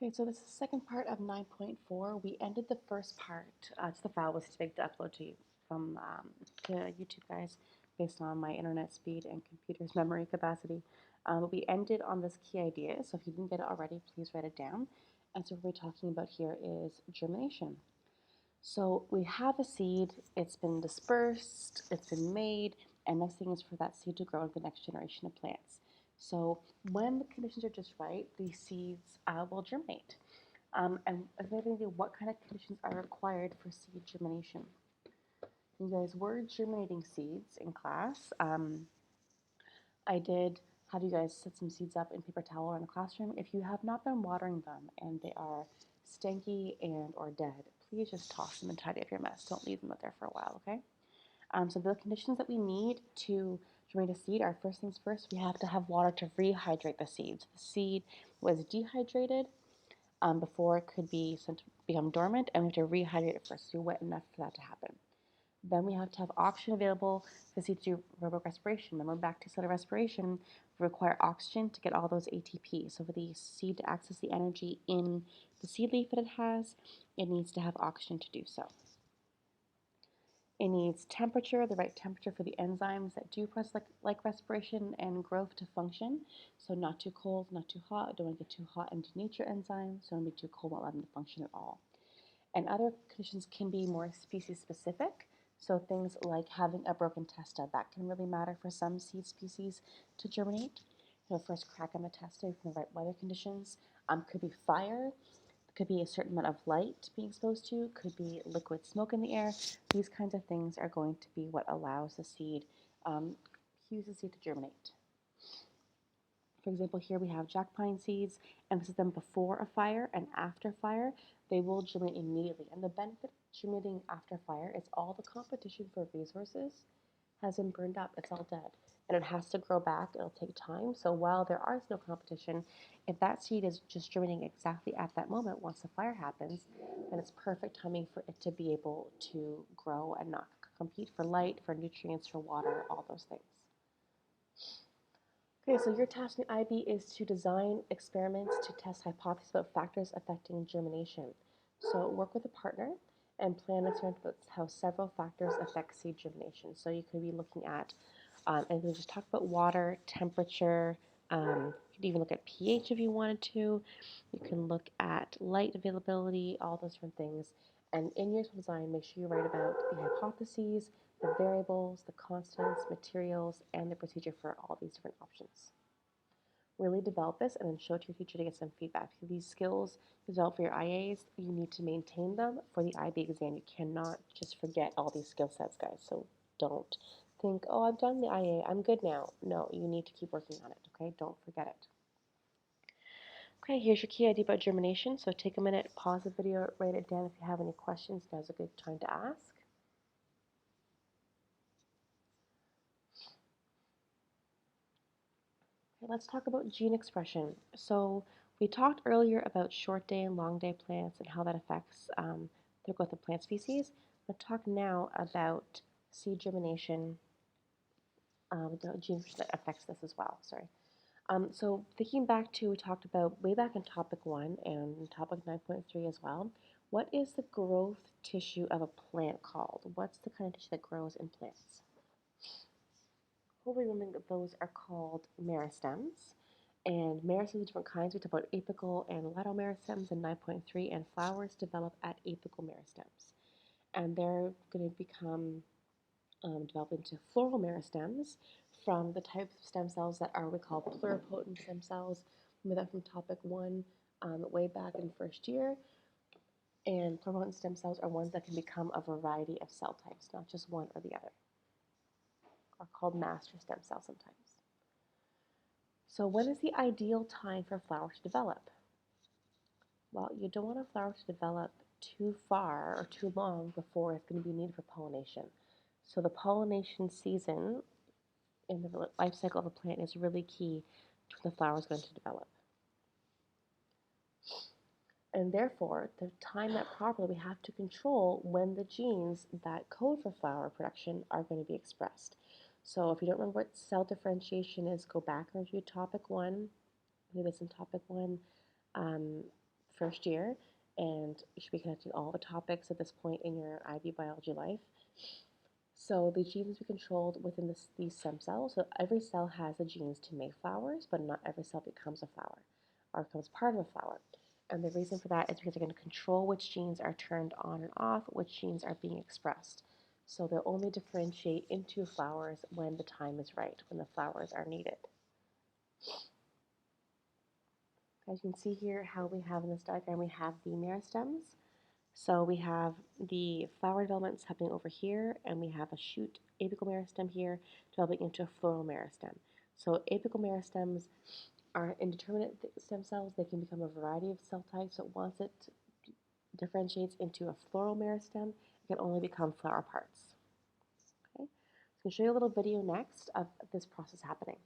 Okay, so this is the second part of 9.4. We ended the first part. It's the file was too big to upload to you from to YouTube, guys, based on my internet speed and computer's memory capacity. But we ended on this key idea, so if you didn't get it already, please write it down. And so what we're talking about here is germination. So we have a seed, it's been dispersed, it's been made, and next thing is for that seed to grow into the next generation of plants. So when the conditions are just right, these seeds will germinate. And what kind of conditions are required for seed germination? You guys were germinating seeds in class. I did have you guys set some seeds up in paper towel in the classroom. If you have not been watering them and they are stanky and or dead, please just toss them and tidy up your mess. Don't leave them out there for a while, okay? So the conditions that we need to germinate a seed are first things first, we have to have water to rehydrate the seed. So the seed was dehydrated before it could be sent to become dormant, and we have to rehydrate it first, so wet enough for that to happen. Then we have to have oxygen available for the seed to do aerobic respiration. Remember, back to cellular respiration, we require oxygen to get all those ATP. So for the seed to access the energy in the seed leaf that it has, it needs to have oxygen to do so. It needs temperature, the right temperature for the enzymes that do process like respiration and growth to function. So not too cold, not too hot. Don't want to get too hot and denature enzymes. Don't want to be too cold, won't allow them to function at all. And other conditions can be more species specific. So things like having a broken testa, that can really matter for some seed species to germinate. First crack on the testa from the right weather conditions. Could be fire, could be a certain amount of light being exposed to, could be liquid smoke in the air. These kinds of things are going to be what allows the seed, cues the seed to germinate. For example, here we have jack pine seeds, and this is them before a fire and after fire. They will germinate immediately. And the benefit of germinating after fire is all the competition for resources has been burned up. It's all dead. And it has to grow back. It'll take time. So while there is no competition, if that seed is just germinating exactly at that moment, once the fire happens, then it's perfect timing for it to be able to grow and not compete for light, for nutrients, for water, all those things. Okay, so your task in IB is to design experiments to test hypotheses about factors affecting germination. So work with a partner and plan experiments about how several factors affect seed germination. So you could be looking at, and we just talk about water, temperature. You could even look at pH if you wanted to. You can look at light availability, all those different things. And in your design, make sure you write about the hypotheses, the variables, the constants, materials, and the procedure for all these different options. Really develop this and then show it to your teacher to get some feedback. These skills you develop for your IAs, you need to maintain them for the IB exam. You cannot just forget all these skill sets, guys. So don't think, oh, I've done the IA, I'm good now. No, you need to keep working on it, okay? Don't forget it. Okay, here's your key idea about germination. So take a minute, pause the video, write it down if you have any questions. Now's a good time to ask. Okay, let's talk about gene expression. So we talked earlier about short day and long day plants and how that affects the growth of plant species. Let's talk now about seed germination, the gene that affects this as well. Sorry. So thinking back to, we talked about way back in topic 1 and topic 9.3 as well. What is the growth tissue of a plant called? What's the kind of tissue that grows in plants? Hopefully remembering that those are called meristems. And meristems are different kinds. We talk about apical and lateral meristems in 9.3, and flowers develop at apical meristems. And they're going to become develop into floral meristems from the types of stem cells that are what we call pluripotent stem cells. Remember that from topic 1 way back in first year. And pluripotent stem cells are ones that can become a variety of cell types, not just one or the other. Are called master stem cells sometimes. So when is the ideal time for a flower to develop? Well, you don't want a flower to develop too far or too long before it's going to be needed for pollination. So the pollination season in the life cycle of a plant is really key to when the flower is going to develop. And therefore, to time that properly, we have to control when the genes that code for flower production are going to be expressed. So if you don't remember what cell differentiation is, go back and review topic 1. I believe it's in topic 1. first year, and you should be connecting all the topics at this point in your IB biology life. So the genes will be controlled within these stem cells. So every cell has the genes to make flowers, but not every cell becomes a flower or becomes part of a flower. And the reason for that is because they're going to control which genes are turned on and off, which genes are being expressed. So they'll only differentiate into flowers when the time is right, when the flowers are needed. As you can see here, how we have in this diagram, we have the meristems. So we have the flower developments happening over here, and we have a shoot apical meristem here developing into a floral meristem. So apical meristems are indeterminate stem cells. They can become a variety of cell types, but once it differentiates into a floral meristem, it can only become flower parts. Okay? So I'm going to show you a little video next of this process happening.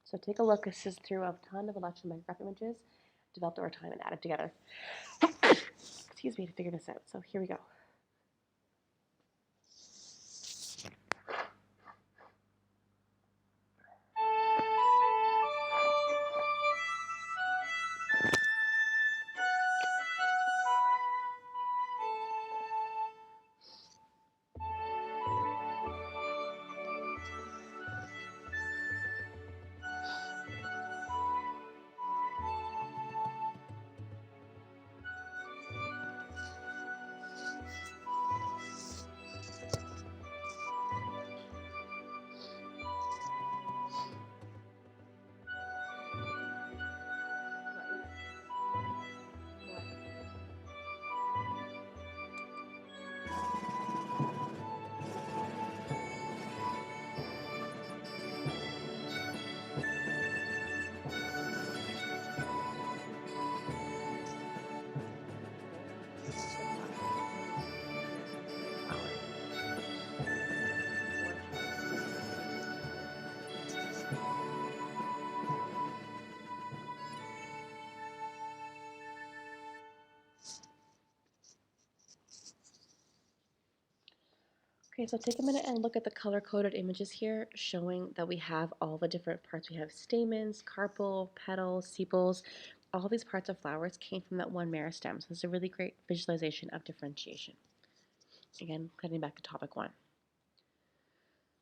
So take a look. This is through a ton of electron micrograph images developed over time and added together. Excuse me, to figure this out. So here we go. Okay, so take a minute and look at the color-coded images here, showing that we have all the different parts. We have stamens, carpel, petals, sepals. All these parts of flowers came from that one meristem. So it's a really great visualization of differentiation. Again, cutting back to topic 1.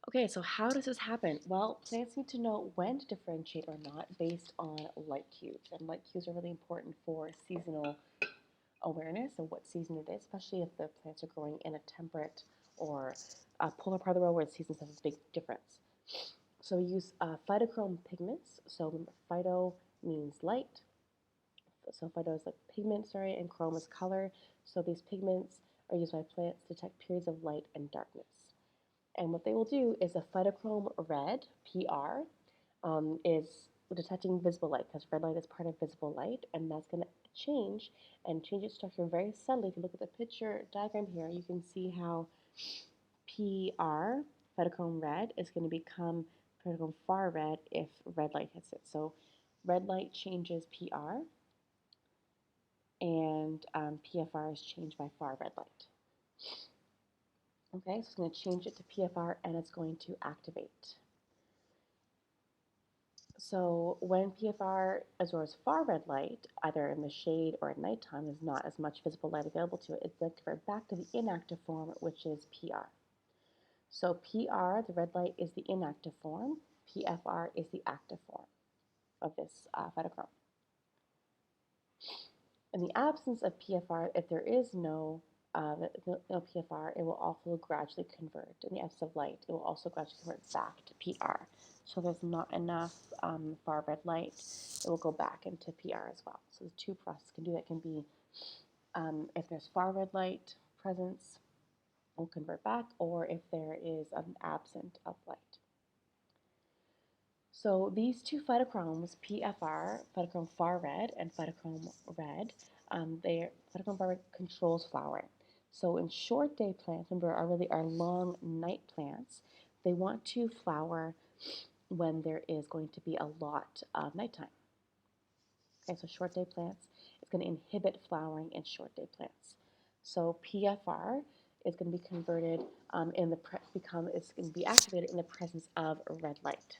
Okay, so how does this happen? Well, plants need to know when to differentiate or not based on light cues. And light cues are really important for seasonal awareness of what season it is, especially if the plants are growing in a temperate or polar part of the world where the seasons have a big difference. So we use phytochrome pigments. So remember, phyto means light. So phyto is like pigment, and chrome is color. So these pigments are used by plants to detect periods of light and darkness. And what they will do is a phytochrome red, PR, is detecting visible light, because red light is part of visible light, and that's going to change its structure very subtly. If you look at the picture diagram here, you can see how PR, phytochrome red, is going to become phytochrome far red if red light hits it. So red light changes PR, and PFR is changed by far red light. Okay, so it's going to change it to PFR, and it's going to activate. So when PFR absorbs far red light, either in the shade or at nighttime, there's not as much visible light available to it. It's then converted back to the inactive form, which is PR. So PR, the red light, is the inactive form. PFR is the active form of this phytochrome. In the absence of PFR, if there is no PFR, it will also gradually convert. In the absence of light, it will also gradually convert back to PR. So there's not enough far red light, it will go back into PR as well. So the two processes can do that. Can be if there's far red light presence, it will convert back, or if there is an absence of light. So these two phytochromes, PFR, phytochrome far red, and phytochrome red, phytochrome far red controls flowering. So in short day plants, remember, are really our long night plants. They want to flower when there is going to be a lot of nighttime. Okay, so short day plants is going to inhibit flowering in short day plants. So PFR is going to be converted is going to be activated in the presence of red light.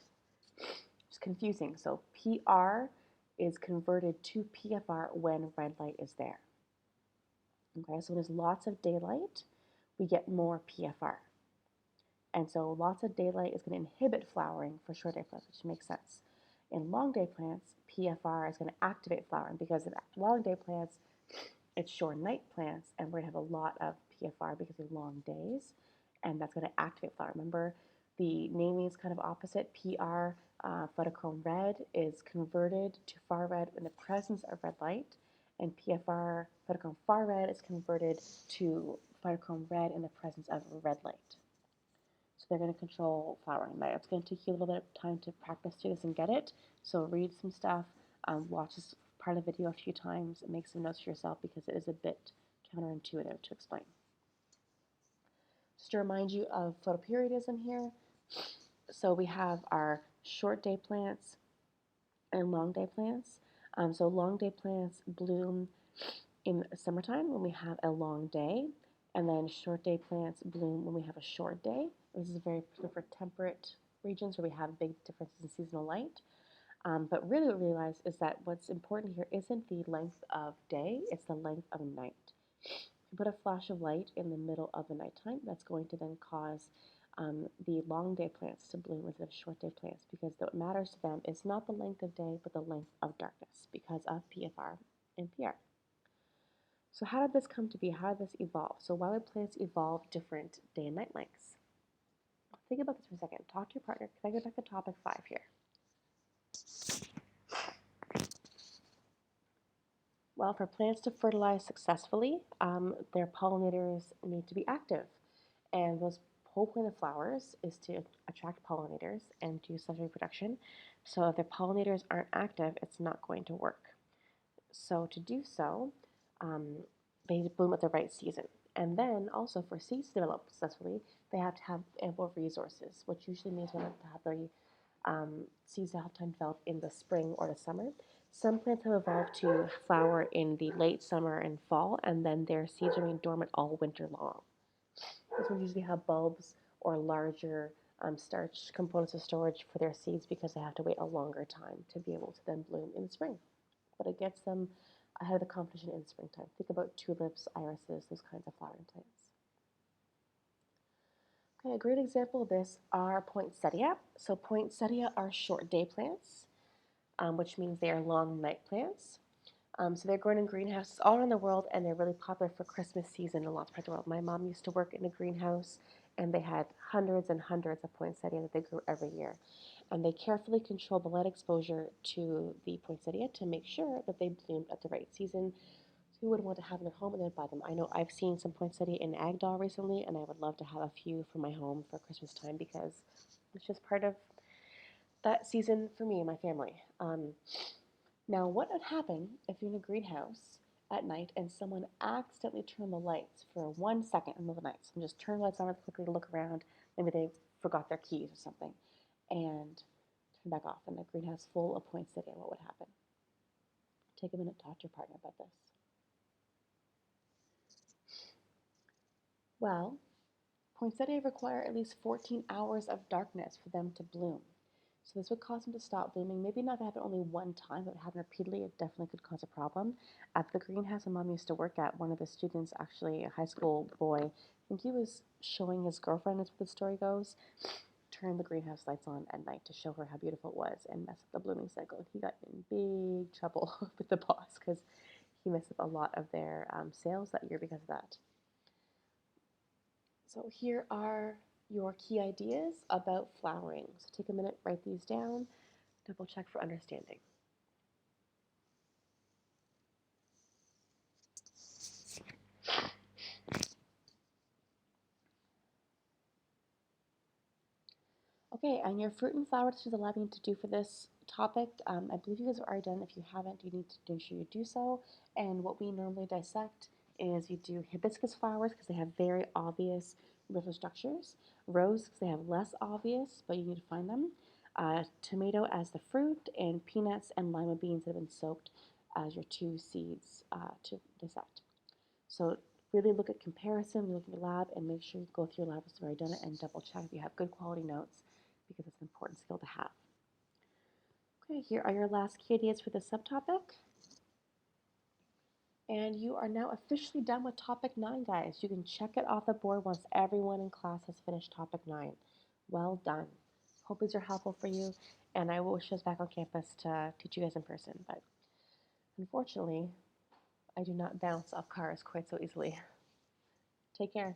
It's confusing. So PR is converted to PFR when red light is there. Okay, so when there's lots of daylight, we get more PFR. And so lots of daylight is going to inhibit flowering for short day plants, which makes sense. In long day plants, PFR is going to activate flowering because in long day plants, it's short night plants, and we're going to have a lot of PFR because of long days, and that's going to activate flower. Remember, the naming is kind of opposite. PR, photochrome red, is converted to far red in the presence of red light, and PFR, photochrome far red, is converted to photochrome red in the presence of red light. So they're going to control flowering. Now, it's going to take you a little bit of time to practice through this and get it. So read some stuff, watch this part of the video a few times, and make some notes for yourself because it is a bit counterintuitive to explain. Just to remind you of photoperiodism here. So we have our short day plants and long day plants. So long day plants bloom in summertime when we have a long day, and then short day plants bloom when we have a short day. This is very for temperate regions where we have big differences in seasonal light. But really what we realize is that what's important here isn't the length of day, it's the length of night. If you put a flash of light in the middle of the nighttime, that's going to then cause the long day plants to bloom instead of short day plants, because what matters to them is not the length of day, but the length of darkness because of PFR and PR. So how did this come to be? How did this evolve? So why would plants evolve different day and night lengths? Think about this for a second. Talk to your partner. Can I go back to topic 5 here? Well, for plants to fertilize successfully, their pollinators need to be active. And the whole point of flowers is to attract pollinators and do sexual reproduction. So if their pollinators aren't active, it's not going to work. So to do so, they bloom at the right season. And then also for seeds to develop successfully, they have to have ample resources, which usually means we have to have the seeds that have time to develop in the spring or the summer. Some plants have evolved to flower in the late summer and fall, and then their seeds remain dormant all winter long. This ones usually have bulbs or larger starch components of storage for their seeds because they have to wait a longer time to be able to then bloom in the spring. But it gets them ahead of the competition in the springtime. Think about tulips, irises, those kinds of flowering plants. Okay, a great example of this are poinsettia. So poinsettia are short day plants, which means they are long night plants. So they're grown in greenhouses all around the world, and they're really popular for Christmas season in lots of parts of the world. My mom used to work in a greenhouse, and they had hundreds and hundreds of poinsettia that they grew every year. And they carefully control the light exposure to the poinsettia to make sure that they bloomed at the right season. So we would want to have them at home and then buy them. I know I've seen some poinsettia in Agdal recently, and I would love to have a few for my home for Christmas time because it's just part of that season for me and my family. Now, what would happen if you're in a greenhouse at night and someone accidentally turned the lights for 1 second in the middle of the night? So just turn the lights on really quickly to look around. Maybe they forgot their keys or something, and turn back off. And a greenhouse full of poinsettia, what would happen? Take a minute to talk to your partner about this. Well, poinsettia require at least 14 hours of darkness for them to bloom. So this would cause them to stop blooming. Maybe not to happen only one time, but happen repeatedly, it definitely could cause a problem. At the greenhouse my mom used to work at, one of the students, actually a high school boy, I think he was showing his girlfriend, as the story goes, turned the greenhouse lights on at night to show her how beautiful it was and messed up the blooming cycle. He got in big trouble with the boss because he messed up a lot of their sales that year because of that. So here are your key ideas about flowering. So take a minute, write these down, double check for understanding. Okay, and your fruit and flower to the lab you need to do for this topic, I believe you guys are already done. If you haven't, you need to ensure you do so. And what we normally dissect is you do hibiscus flowers because they have very obvious little structures, rose because they have less obvious, but you need to find them, tomato as the fruit, and peanuts and lima beans that have been soaked as your two seeds to dissect. So really look at comparison, look at your lab, and make sure you go through your lab if you've already done it and double check if you have good quality notes because it's an important skill to have. Okay, here are your last key ideas for the subtopic. And you are now officially done with topic 9, guys. You can check it off the board once everyone in class has finished topic 9. Well done. Hope these are helpful for you, and I will wish I was back on campus to teach you guys in person, but unfortunately, I do not bounce off cars quite so easily. Take care.